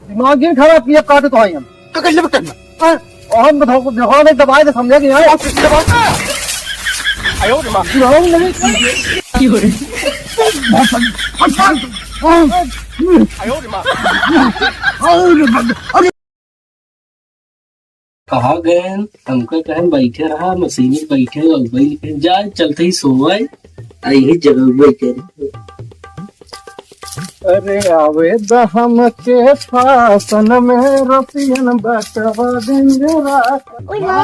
दिमाग ही खराब किया काटे तो आई हम तो कैसे बटन और हम दिखाओ में दबाए तो समझे कि यार आयो रे मां दिखाओ नहीं की हो रही आयो रे मां कहा गए हमको कहे बैठे रहा मशीन बैठे बैल जाए चलते ही सोए यही जगह बैठे अरे आवे हम के फासन में रसियन बटवा देंगे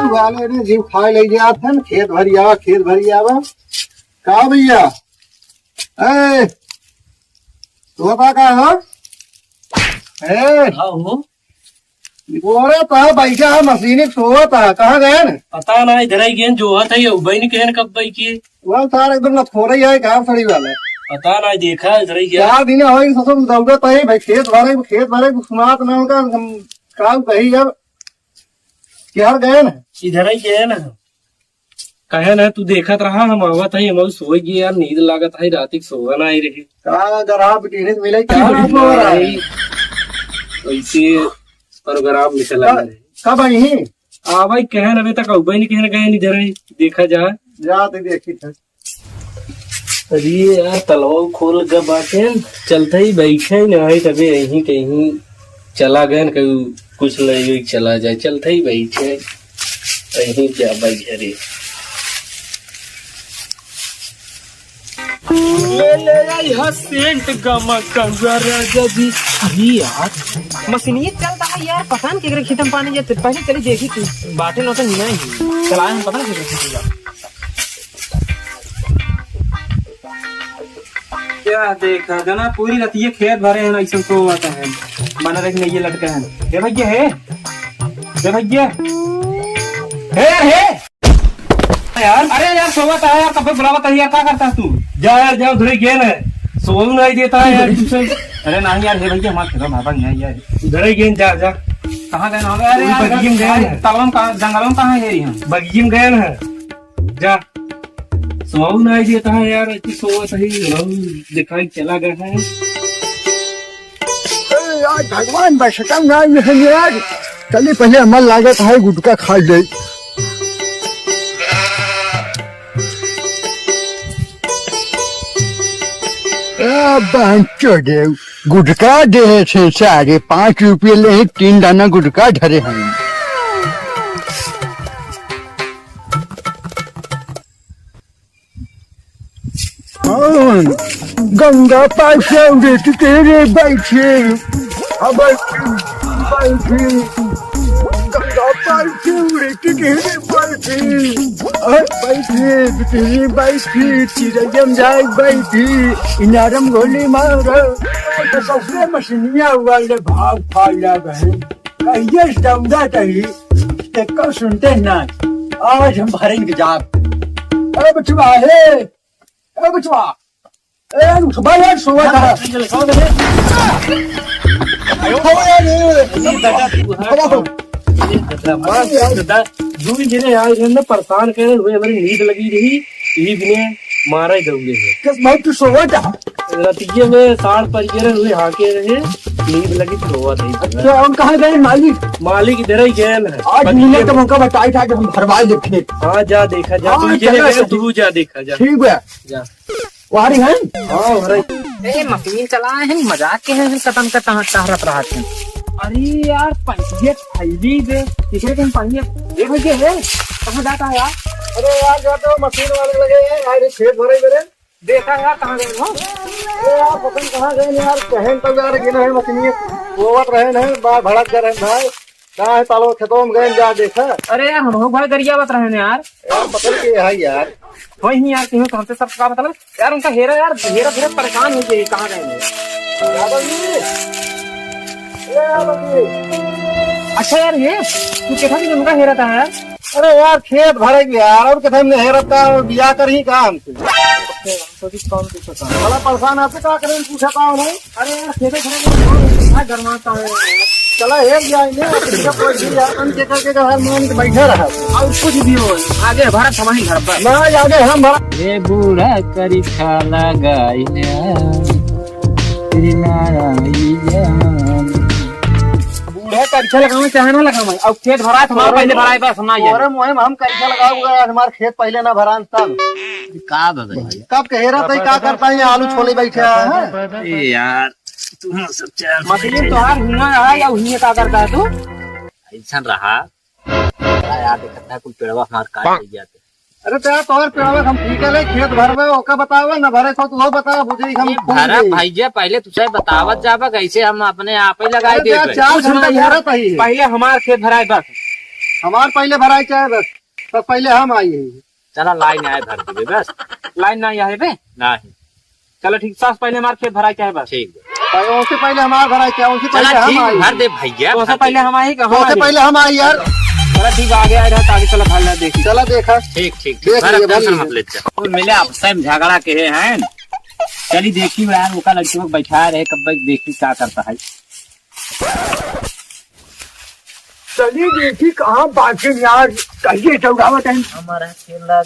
वाले ने जीव खाए ले गया था खेत भरिया का भैया ए तो का हो ए हो बोरे तो बैठा है मशीन सोआ था कहाँ गए न पता ना इधर ही गेन जो था ये उबई कहन कब बई की वह सारा एकदम लथोरे है कहाँ सड़ी वाला पता ना देखा इधर ही गया 4 दिन हो ससुर दौड़त है भाई खेत भरे सुनात ना उनका काम कही अब क्या गए न इधर ही गए ना कहे ना तू देखत रहा हम आवत है हम सोई गए यार नींद लागत है रात सोवा ना आई रही का जरा बिटिने से मिले क्या हो रहा है ऐसे प्रोग्राम में चला रहे कब आई ही आ भाई कहन अभी तक उबई नहीं कहने गए इधर ही देखा जाए जाते देखी था अरे यार तलवा खोल के बाटे चलते ही बैठे ही नहीं तभी यहीं कहीं चला गए न कहीं कुछ ले चला जाए चलते ही बैठे यहीं जा बैठे रे ले आई सेंट गमक जी अभी यार मशीनिए चलता है यार पता नहीं केकरे खेतम पानी जे पहले चली देखी तू बाटे न तो नहीं चलाए हम पता नहीं केकरे खेत क्या देखा जना पूरी रतिये खेत भरे हैं ऐसे तो आता है बना रख नहीं ये लटका है ये भैया है यार अरे यार सोवत है यार कब बुलावत है यार क्या करता है तू जा यार जाओ धुरे गेन है सो नहीं देता है यार तुझसे अरे नहीं यार हे भैया मत करो बाबा नहीं यार उधर ही गेन जा जा कहां गए ना अरे यार बगीम गए तलवम का जंगलों कहां है हम बगीम गए ना जा सो नहीं देता है यार इतनी सोवत है दिखाई चला गया है यार भगवान बसता नहीं है यार चलिए पहले अमल लागत है गुटका खा ले गुटका दे 5.5 रुपये ले 3 दाना गुटका धरे हैं गंगा पास तेरे बैठे अब बैठे गंगा पास तेरे बैठे बैठी चिड़ियम जाए बैठी इनारम गोली मार सबसे मशीनिया वाले भाग फाड़ा बहन कहिए समझा चाहिए कब सुनते ना आज हम भरेंगे जाप अरे बचवा है अरे बचवा सुबह यार सुबह परेशान करे हुए हमारी नींद लगी रही ईद ने मारा ही दौड़े किस भाई तू सोवा था रतिये में साढ़ परिजन हुए हाके रहे नींद लगी तो सोवा थी अच्छा हम कहाँ गए मालिक इधर ही गए हैं आज मिलने का मौका बताई था कि हम भरवाए देखे हाँ जा देखा जा तू जा देखा जा ठीक है जा वारी है हाँ ए मशीन चलाए हैं मजाक के हैं कदम का टहरत रहा थे अरे यार पंजे थैली दे किसी के पंजे ये भैया है कहाँ जाता है यार अरे यार जाते हो मशीन वाले लगे हैं यार खेत भरे मेरे देखा यार कहाँ गए हो अरे यार पसंद कहाँ गए यार कहन तो यार गिना है मशीन गोवत रहे हैं बाहर भड़क कर रहे भाई कहाँ है तालो खेतों में गए जा देखा अरे यार हम भाई दरिया बत रहे हैं यार पकड़ के है यार वही यार क्यों हमसे सब का मतलब यार उनका हेरा धीरे परेशान हो गए कहाँ गए अच्छा यार ये तू कैसा भी उनका हेरा था यार अरे यार खेत भरे यार और कथे में हेरत का बिया कर ही काम से बड़ा परेशान आपसे क्या करें पूछा था नहीं अरे यार खेते खड़े गरमाता है चला हेर जाएंगे करके घर मान के बैठे रहा और कुछ भी हो आगे भारत हमारे घर पर ना आगे हम भरा ये बूढ़ा करी खाला गाय कैसा लगावे चाहे ना लगावे अब खेत भरा है हमारा पहले भरा है बस हम ना ये और मुहिम हम कैसा लगाऊंगा हमारे खेत पहले ना भरान तब का बदल कब कह रहा था क्या करता है आलू छोले बैठा है ए यार तू सब चल मतलब तोहार हुआ है या हुई का करता है तू ऐसा रहा यार देखता कुल पेड़वा हमार काट गया अरे तेरा तोहर पेड़वा हम ठीक है खेत भर में ओका बतावा ना भरे को तू बता बुझे हम भरा भैया पहले तुझे बतावत जाबा कैसे हम अपने आप ही लगाए दे चार घंटा भरा पहले हमार खेत भराए बस हमार पहले भराई चाहे बस तब पहले हम आइए चला लाइन आए भर देबे बस लाइन ना आए बे नहीं चलो ठीक सास पहले हमार खेत भराए चाहे बस ठीक उससे पहले हमार भराई चाहे उससे पहले हम आइए भर दे भैया उससे पहले हम आए उससे पहले हम आइए यार चला ठीक आगे आ रहा आगे चला भर ले देखी चला देखा ठीक ठीक मत ले चल मिले आपसे झगड़ा के हैं चली देखी यार वो का लड़की को बैठा रहे कब देखी क्या करता है चलिए देखी कहाँ बाकी यार कहिए चौरावत है हमारा खेला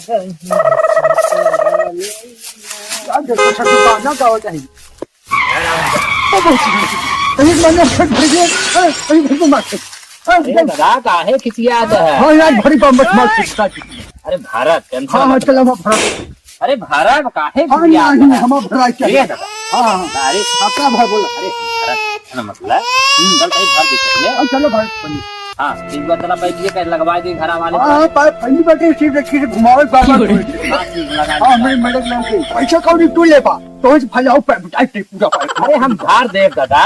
दादा काहे खिसियात है हाँ यार भरी अरे भारत हाँ चलो भारत अरे भारत काहे हम भराई चाहिए हाँ अरे क्या भाई बोला अरे भारत मतलब चल कहीं भर दे चाहिए चलो भारत हाँ तीन बार चला बैठिए कर लगवा दी घर वाले पहली बार सीट रखी से घुमावे हाँ मैं मैडम नाम के पैसा कौन तू ले पा तो इस भाई आओ पैसे पूरा अरे हम भार दे दादा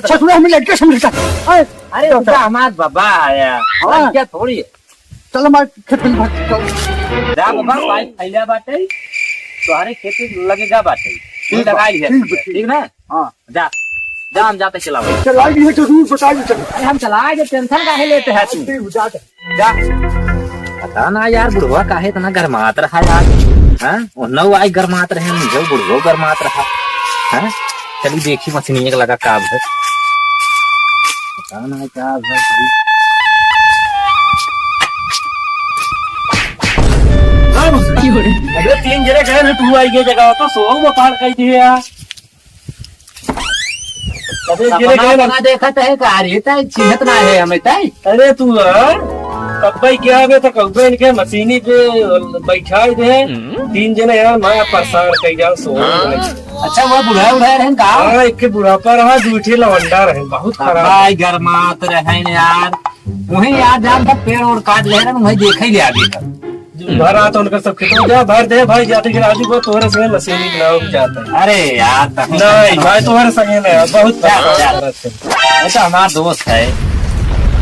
ससुरा हमें लड़के समझता अरे उसका हमार बाबा आया क्या थोड़ी चलो मैं खेत में चल जा बाबा पाइप फैला बाटे तुम्हारे खेत में लगेगा बाटे तू लगा लिया ठीक ना हाँ जा जा हम जाते चलाओ चलाएगी तो रूल बता दीजिए अरे हम चलाए जो टेंशन काहे लेते हैं तू जा पता ना यार बुढ़वा काहे इतना गरमात रहा यार हाँ नौ आई गरमात रहे जो बुढ़वो गरमात रहा हाँ चलिए देखी मशीन एक लगा काब है पता ना क्या है अरे 3 जने गए तू आई गए जगह तो सो वो पार कही थी यार देखा है का चिन्हत ना है हमें तय अरे तू कब भाई क्या है तो कब इनके मशीनी पे बैठा दे 3 जने यार मैं परेशान कही जाओ सो अच्छा वो बुढ़ा रहे का हाँ एक बुढ़ापा रहा दूठे लवंडा रहे बहुत खराब गरमात रहे यार वही यार जान तक पेड़ और काट ले रहे वही देखा ही ले आगे भर आता उनका सब खेतों जा भर दे भाई जाते कि राजू को तोहरे संगे मशीनी बनाओ जाता है अरे यार नहीं भाई तुम्हारे संगे नहीं बहुत अच्छा हमारा दोस्त है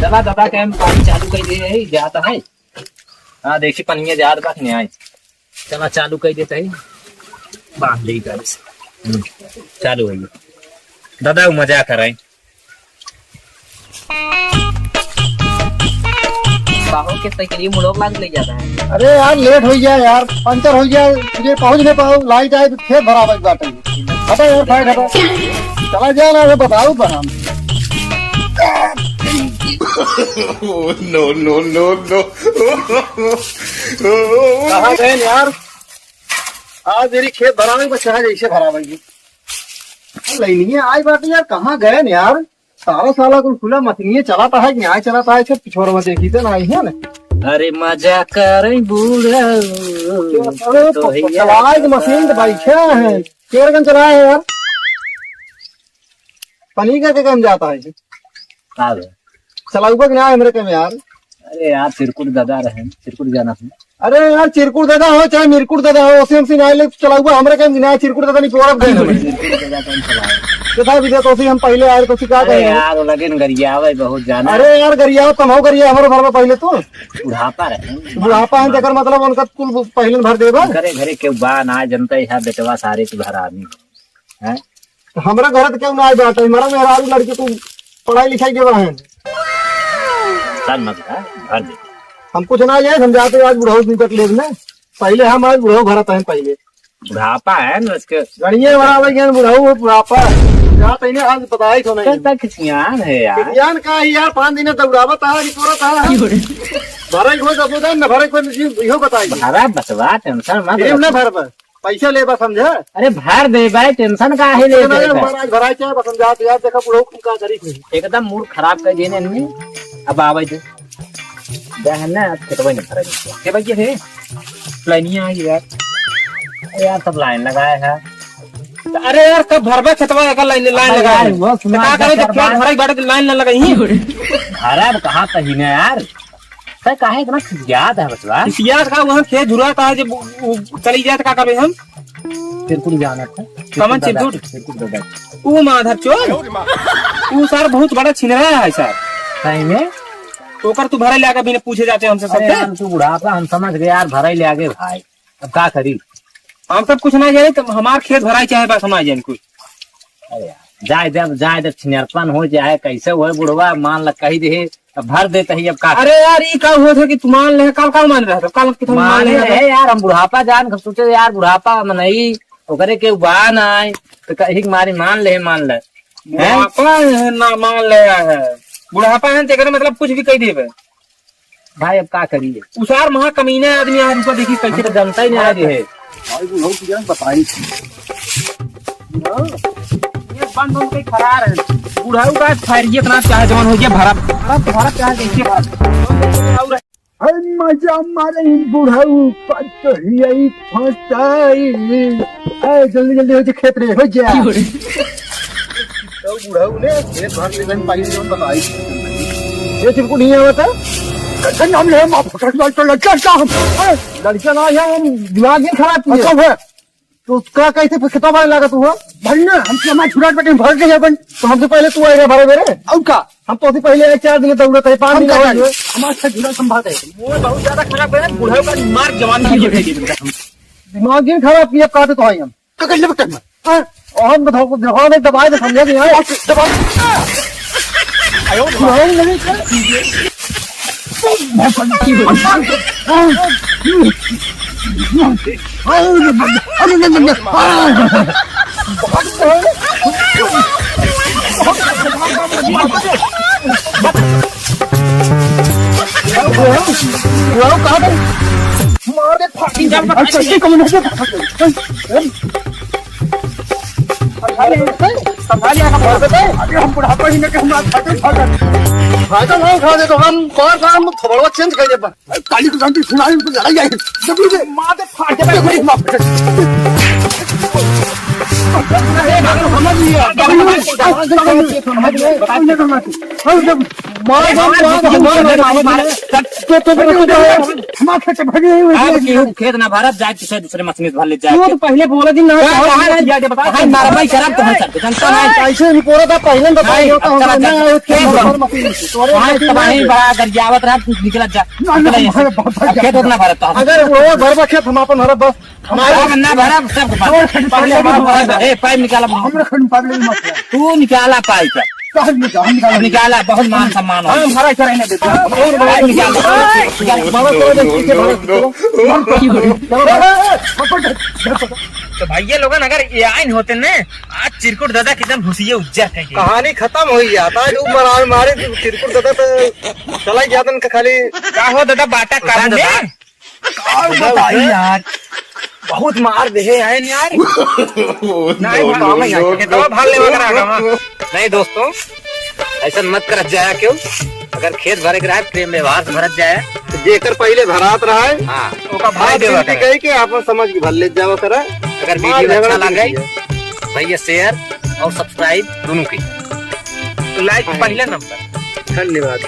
दादा दादा के पानी चालू कर दे जाता है हाँ देखिए पनिया जात बात नहीं आई चला चालू कर देता है बांध ली गाड़ी चालू है दादा वो मजा कर रहे बाहों के तकरीर मुड़ोक लाग ले जाता है अरे यार लेट हो गया यार पंचर हो गया तुझे पहुंच नहीं पाओ लाइट आए तो खेत भरा बाटे हटा यार फाइट हटा चला जाए ना बताओ पर हम नो नो नो नो कहाँ गए यार आज मेरी खेत भरा में बच्चा है जैसे भरा भाई नहीं आज बात यार कहाँ गए यार सारा साला कुल खुला मशीन चलाता है न्याय चलाता है पिछोर में देखी तो नहीं है ना अरे मजा कर चलाए मशीन तो भाई क्या है केरगन चलाए है यार पनी करके कम जाता है चलाऊगा कि नहीं मेरे कम यार अरे यार चिरकुट दादा रहे चिरकुट जाना है अरे यार चिरकुट दादा हो चाहे मिरकुट दादा हो उसी हमसे नहीं चलाऊगा हमारे कम नहीं चिरकुट दादा नहीं पोरब गए था विजय तो हम पहले आए तो क्या करें यार वो लगे गरिया भाई बहुत जाना अरे यार गरिया तुम हो गरिया हमारे घर में पहले तो बुढ़ापा रहे बुढ़ापा है तेकर मतलब उनका कुल पहले भर देगा घरे घरे के बा ना जनता है बेटवा सारे के घर आदमी है हमारा घर तो क्यों ना आए बात हमारा मेरा लड़के को पढ़ाई लिखाई के है चल मत भर दे हम कुछ ना ये समझाते आज बुढ़ाऊ निकट ले पहले हम आज बुढ़ाऊ भरत है पहले बुढ़ापा है ना उसके गणिये बराबर बुढ़ाऊ बुढ़ापा आज बताया तो नहीं खिसियान है यार यान का यार 5 दिन दौड़ावा था भरे को न भरे को इहो बताई भरा बसवा टेंशन मत न भर पैसा ले बस समझे अरे भर दे भाई, टेंशन का है ले महाराज भराई चाहे बस समझा तो यार देखा बुढ़ो का करी एकदम मूड खराब कर देने ने। अब आवे दे ना, अब खेतवा नहीं भरा के भाई है लाइनिया है यार सब लाइन लगाया है। अरे यार कब भरबे खेतवा एक लाइन लगाया है, वो तो क्या करे जब खेत भराई बाटे तो लाइन न लगाई। खराब कहा कहीं ना यार, सर काहे इतना याद है बचवा। याद का वहाँ खेत झुरा था जब चली जाए तो क्या करे हम तिरकुट जाना था, कमन चिरकुट वो माधर चोर वो सर बहुत बड़ा छिन रहा है सर सही में। ओकर तू भरे ले बिना पूछे जाते हमसे अरे सब। यार तू बुढ़ापा हम समझ गए यार, भराई ले आगे भाई, अब क्या करी। हम सब कुछ ना जाए तो हमार खेत भराई चाहे बस हम आ जाए कुछ। अरे यार जाए जब छिनरपन हो जाए कैसे हो बुढ़वा, मान ल कही दे अब भर देते ही अब का। अरे यार ये का हुआ था कि तू मान ले कल का मान रहा था कल की मान ले यार, हम बुढ़ापा जान सोचे यार बुढ़ापा में नहीं ओकरे के उबा ना आए तो कहीं मारी मान ले बुढ़ापा ना मान ले है, बुढ़ापा है तेरे मतलब कुछ भी कह देवे भाई। अब क्या करिए, उसार महा कमीना आदमी आज ऊपर देखी कैसे तो जनता ही नहीं आ रही है। बताई ये बंद हो गई खरार है बुढ़ाऊ का फायरिए इतना चाहे जवान हो गया भरा भरा चाहे कैसे भरा मजा मारे बुढ़ाऊ पतही फसाई जल्दी जल्दी हो खेत रे हो जा तो बुढ़ाऊ ने खेत भर ले गन पाई जोन बताई ये चिपकू नहीं आवता कच्चा नाम ले मां फटक बाल तो लड़का लड़का ना यार दिमाग ही खराब किया है तो उसका कैसे खेतवा भरने लगा तू हो भरना हम हमारे छुराट बेटे भर के अपन तो हमसे पहले तू आएगा भरे मेरे और का हम तो पहले 4 दिन दौड़त है 5 दिन हमारे साथ झूला संभालते है वो बहुत ज्यादा खराब है बुढ़ाऊ का दिमाग जवान की दिमाग ही खराब किया काटे तो आए हम तो कर ले बेटा और हम बताओ दिखा दे दबाए तो समझा नहीं यार दबा आयो बुढ़ाऊ नहीं मारे फाटी हम बुढ़ापा ही में फायदा नहीं खा दे तो हम बार बार हम थोड़ा चेंज कर दे काली को जानती सुनाई तो लड़ाई आई जब ये मां दे फाटे पे बड़ी मां समझ लिया खेत ना भारत जाए दूसरे दूसरे मछली भर ले जाए तो पहले बोला दिन मारा खराब तो जनता ऐसे नहीं पूरा था पहले गरियावत रहा निकला जा खेत उतना भरत अगर वो भरवा खेत हम अपन हरा बस हमारा गन्ना भरा सब पाइप निकाला तू निकाला पाइप निकाला बहुत मान सम्मान हमारा कराने देते तो भैया लोग अगर ये आइन होते न आज चिरकुट दादा कितना घुसिए उज्जर कहानी खत्म हो जाता है मारे चिरकुट दादा तो चला गया था खाली का हो दादा बाटा कर यार बहुत मार दे है यार नहीं दोस्तों ऐसा मत कर जाया क्यों, अगर खेत भरे रहा है प्रेम व्यवहार से भरत जाए जेकर पहले भरात रहा है हाँ ओका भाई देवा कही के आप समझ के भर ले जावा करा। अगर वीडियो अच्छा लगे भैया शेयर और सब्सक्राइब दोनों की लाइक पहले नंबर। धन्यवाद।